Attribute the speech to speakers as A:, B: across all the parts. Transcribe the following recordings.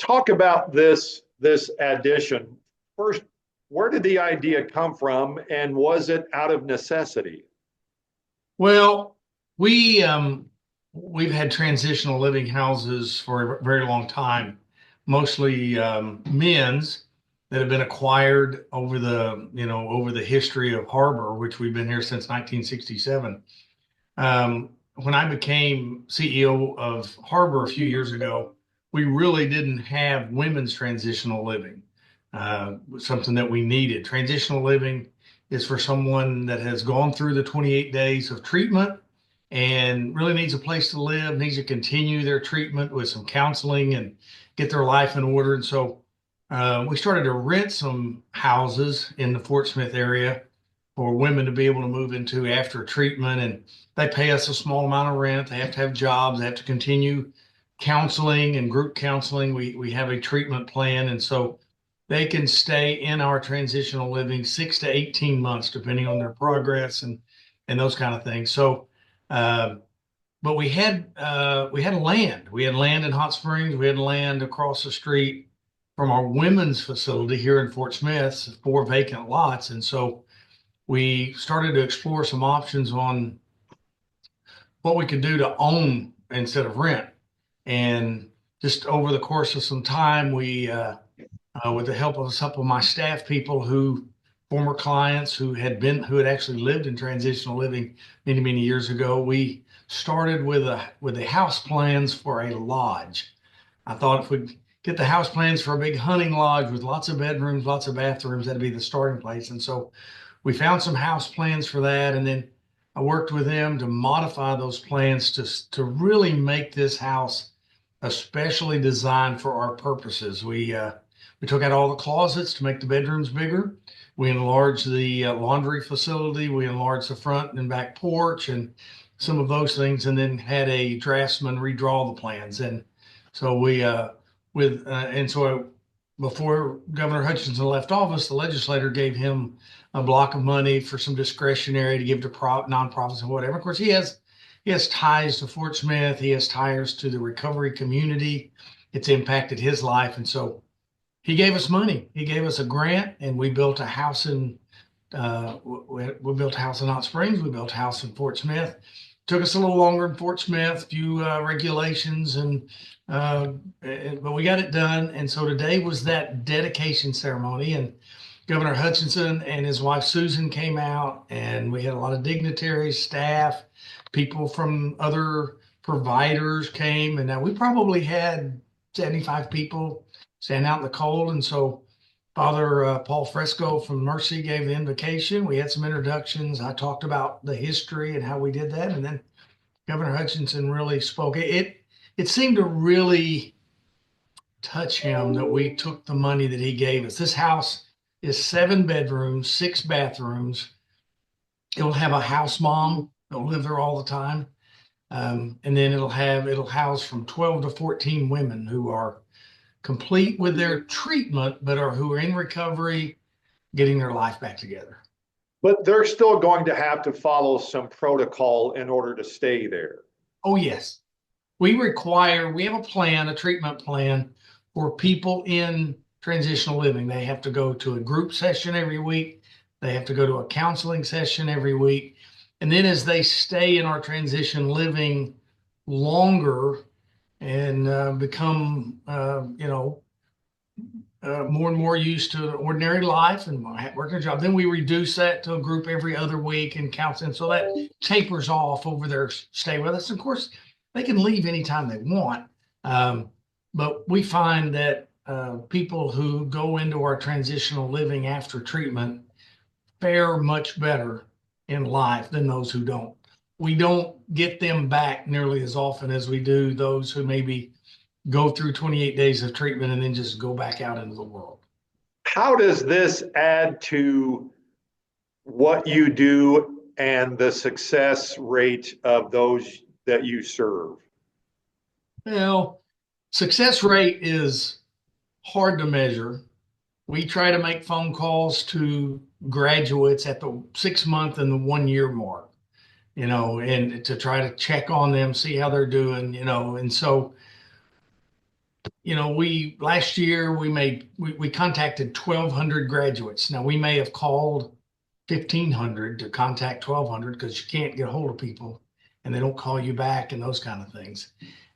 A: talk about this addition. First, where did the idea come from, and was it out of necessity?
B: Well, we we've had transitional living houses for a very long time, mostly men's that have been acquired over the history of Harbor, which we've been here since 1967. When I became CEO of Harbor a few years ago, we really didn't have women's transitional living, something that we needed. Transitional living is for someone that has gone through the 28 days of treatment and really needs a place to live, needs to continue their treatment with some counseling and get their life in order. And so we started to rent some houses in the Fort Smith area for women to be able to move into after treatment. And they pay us a small amount of rent. They have to have jobs. They have to continue counseling and group counseling. We have a treatment plan. And so they can stay in our transitional living 6 to 18 months, depending on their progress and those kind of things. So, uh, but we had land. We had land in Hot Springs. We had land across the street from our women's facility here in Fort Smith, 4 vacant lots. And so we started to explore some options on what we could do to own instead of rent. And just over the course of some time, with the help of a couple of my staff people former clients who had actually lived in transitional living many, many years ago, we started with the house plans for a lodge. I thought if we get the house plans for a big hunting lodge with lots of bedrooms, lots of bathrooms, that'd be the starting place. And so we found some house plans for that, and then I worked with them to modify those plans to really make this house especially designed for our purposes. We took out all the closets to make the bedrooms bigger. We enlarged the laundry facility. We enlarged the front and back porch and some of those things, and then had a draftsman redraw the plans. And so we with and so before Governor Hutchinson left office, the legislator gave him a block of money for some discretionary to give to nonprofits and whatever. Of course, he has ties to Fort Smith. He has ties to the recovery community. It's impacted his life, and so he gave us money. He gave us a grant, and we built a house in we built a house in Hot Springs. We built a house in Fort Smith. Took us a little longer in Fort Smith, a few regulations, but we got it done. And so today was that dedication ceremony, and Governor Hutchinson and his wife Susan came out, and we had a lot of dignitaries, staff, people from other providers came, and now we probably had 75 people standing out in the cold. And so Father Paul Fresco from Mercy gave the invocation. We had some introductions. I talked about the history and how we did that, and then Governor Hutchinson really spoke. It seemed to really touch him that we took the money that he gave us. This house is 7 bedrooms, 6 bathrooms. It will have a house mom that will live there all the time. And then it'll house from 12 to 14 women who are complete with their treatment, but who are in recovery, getting their life back together.
A: But they're still going to have to follow some protocol in order to stay there.
B: Oh, yes. We have a plan, a treatment plan for people in transitional living. They have to go to a group session every week. They have to go to a counseling session every week. And then as they stay in our transition living longer and become, more and more used to ordinary life and working a job, then we reduce that to a group every other week and counseling. So that tapers off over their stay with us. Of course, they can leave anytime they want. But we find that people who go into our transitional living after treatment fare much better in life than those who don't. We don't get them back nearly as often as we do those who maybe go through 28 days of treatment and then just go back out into the world.
A: How does this add to what you do and the success rate of those that you serve?
B: Well, success rate is hard to measure. We try to make phone calls to graduates at the 6 month and the 1 year mark, and to try to check on them, see how they're doing, and so we last year we contacted 1,200 graduates. Now we may have called 1,500 to contact 1,200 because you can't get a hold of people and they don't call you back and those kind of things.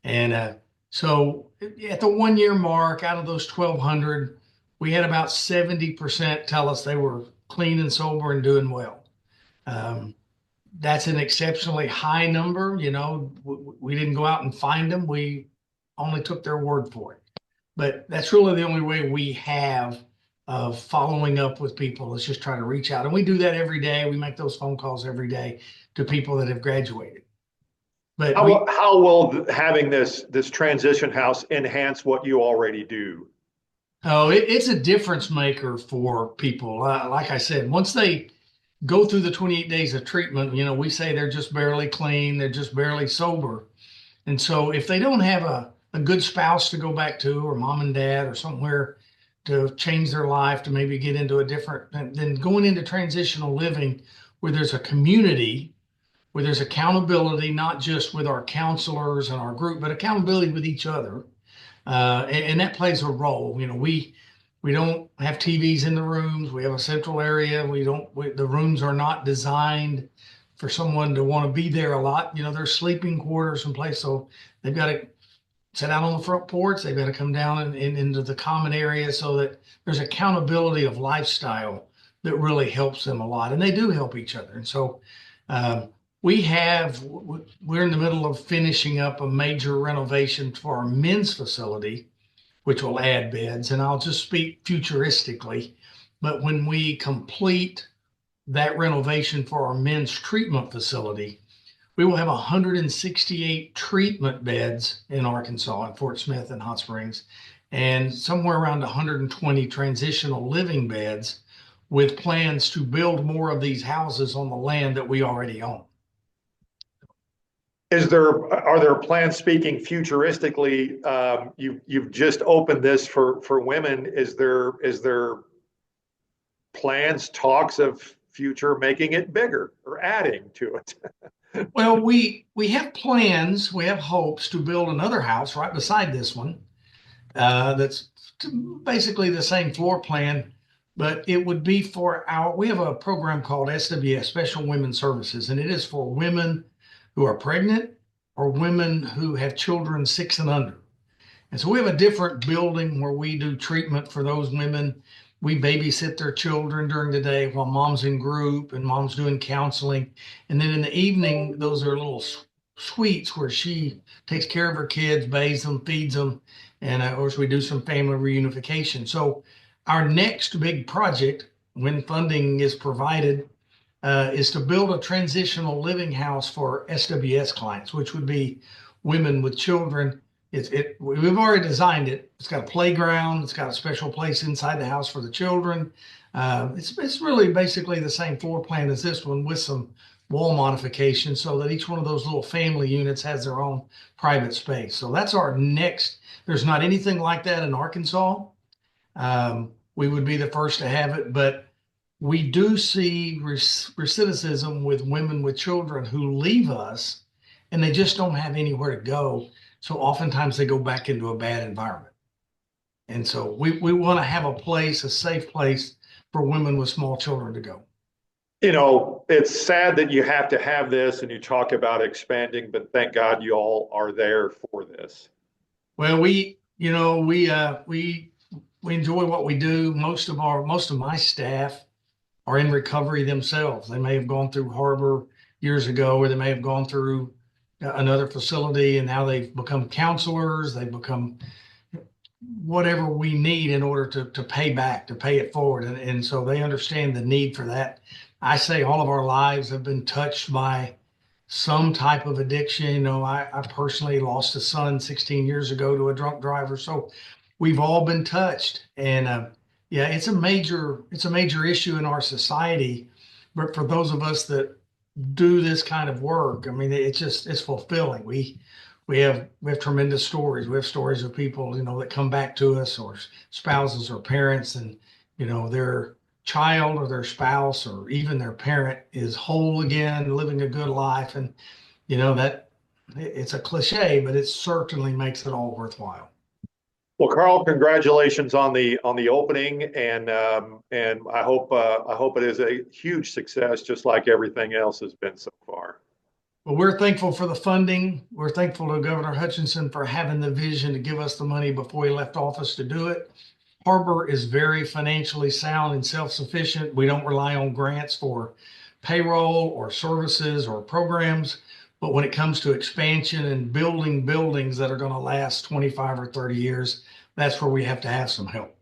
B: And so at the 1 year mark, out of those 1,200, we had about 70% tell us they were clean and sober and doing well. Um, that's an exceptionally high number. We didn't go out and find them. We only took their word for it. But that's really the only way we have of following up with people is just try to reach out. And we do that every day. We make those phone calls every day to people that have graduated. But
A: How will having this transition house enhance what you already do?
B: it's a difference maker for people. Like I said, once they go through the 28 days of treatment, we say they're just barely clean, they're just barely sober. And so if they don't have a good spouse to go back to, or mom and dad, or somewhere to change their life, to maybe get into a different, then going into transitional living where there's a community, where there's accountability, not just with our counselors and our group, but accountability with each other. And that plays a role. We don't have TVs in the rooms. We have a central area. The rooms are not designed for someone to want to be there a lot. There's sleeping quarters in place. So they've got to sit out on the front porch. They've got to come down and into the common area so that there's accountability of lifestyle that really helps them a lot. And they do help each other. And so um, we're in the middle of finishing up a major renovation for our men's facility, which will add beds. And I'll just speak futuristically. But when we complete that renovation for our men's treatment facility, we will have 168 treatment beds in Arkansas, in Fort Smith and Hot Springs, and somewhere around 120 transitional living beds with plans to build more of these houses on the land that we already own.
A: Are there plans, speaking futuristically, you've just opened this for women. Is there plans, talks of future making it bigger or adding to it?
B: Well, we have plans, we have hopes to build another house right beside this one. That's basically the same floor plan, but it would be we have a program called SWS, Special Women's Services, and it is for women who are pregnant or women who have children 6 and under. And so we have a different building where we do treatment for those women. We babysit their children during the day while mom's in group and mom's doing counseling. And then in the evening, those are little suites where she takes care of her kids, bathes them, feeds them, and of course we do some family reunification. So our next big project, when funding is provided, is to build a transitional living house for SWS clients, which would be women with children. We've already designed it. It's got a playground. It's got a special place inside the house for the children. It's really basically the same floor plan as this one with some wall modifications so that each one of those little family units has their own private space. So that's our next. There's not anything like that in Arkansas. We would be the first to have it, but we do see recidivism with women with children who leave us and they just don't have anywhere to go. So oftentimes they go back into a bad environment. And so we want to have a safe place for women with small children to go.
A: It's sad that you have to have this and you talk about expanding, but thank God you all are there for this.
B: Well, we enjoy what we do. Most of my staff are in recovery themselves. They may have gone through Harbor years ago, or they may have gone through another facility, and now they've become counselors. They've become whatever we need in order to pay back, to pay it forward. And so they understand the need for that. I say all of our lives have been touched by some type of addiction. I personally lost a son 16 years ago to a drunk driver. So we've all been touched. And yeah, it's a major issue in our society. But for those of us that do this kind of work, I mean, it's fulfilling. We have tremendous stories. We have stories of people, that come back to us, or spouses or parents, and their child or their spouse or even their parent is whole again, living a good life. And that it's a cliche, but it certainly makes it all worthwhile.
A: Well, Carl, congratulations on the opening, and I hope it is a huge success, just like everything else has been so far.
B: Well, we're thankful for the funding. We're thankful to Governor Hutchinson for having the vision to give us the money before he left office to do it. Harbor is very financially sound and self-sufficient. We don't rely on grants for payroll or services or programs. But when it comes to expansion and building buildings that are going to last 25 or 30 years, that's where we have to have some help.